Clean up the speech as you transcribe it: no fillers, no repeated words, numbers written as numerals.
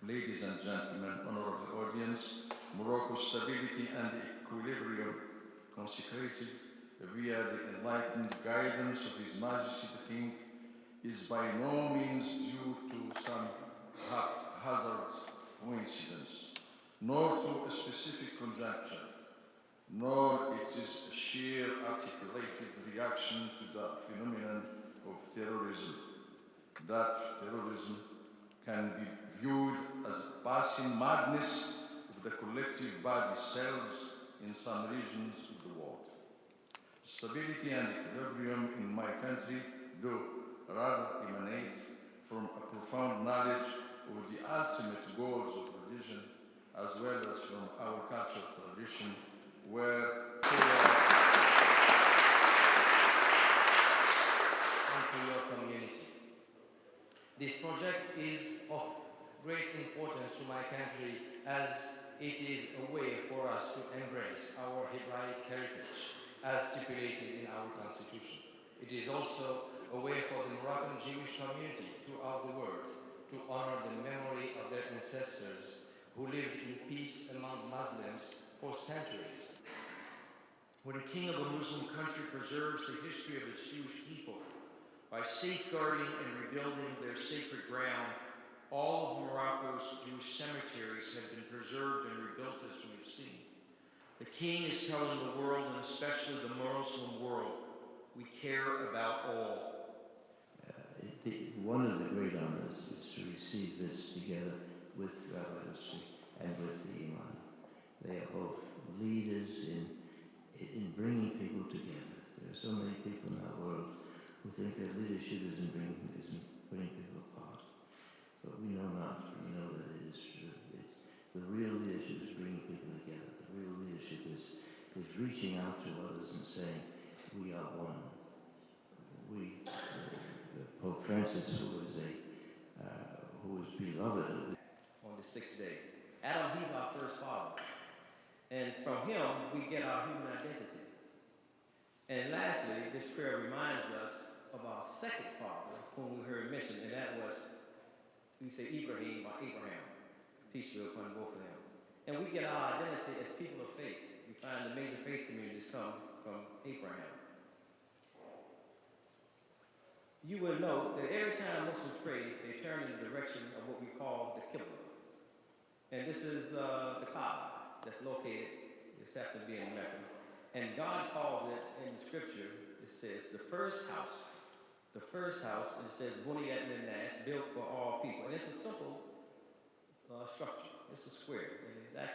Ladies and gentlemen, honorable audience, Morocco's stability and equilibrium consecrated via the enlightened guidance of His Majesty the King is by no means due to some haphazard coincidence, nor to a specific conjuncture, nor it is a sheer articulated reaction to the phenomenon of terrorism. That terrorism can be viewed as passing madness of the collective body cells in some regions of the world. Stability and equilibrium in my country do rather emanate from a profound knowledge of the ultimate goals of religion, as well as from our cultural tradition, where to your community. This project is of great importance to my country, as it is a way for us to embrace our Hebraic heritage as stipulated in our constitution. It is also a way for the Moroccan Jewish community throughout the world to honor the memory of their ancestors who lived in peace among Muslims for centuries. When a king of a Muslim country preserves the history of its Jewish people by safeguarding and rebuilding their sacred ground, all of Morocco's Jewish cemeteries have been preserved and rebuilt, as we've seen. The king is telling the world, and especially the Muslim world, we care about all. One of the great honors is to receive this together with Rabbi Yossi and with the Imam. They are both leaders in bringing people together. There are so many people in our world who think that leadership isn't putting people apart. But we know not. We know that it is true. The real leadership is bringing people together. The real leadership is reaching out to others and saying, we are one. Pope Francis, who was beloved of on the sixth day. Adam, he's our first father. And from him, we get our human identity. And lastly, this prayer reminds us of our second father, whom we heard mentioned, and that was, we say Ibrahim or Abraham. Peace be upon both of them. And we get our identity as people of faith. We find the major faith communities come from Abraham. You will note that every time Muslims pray, they turn in the direction of what we call the Qibla. And this is the Kaaba that's located, this happens to be in Mecca. And God calls it in the scripture, it says the first house, and it says Buniyat lin-nas, built for all people. And it's a simple structure. It's a square. It is actually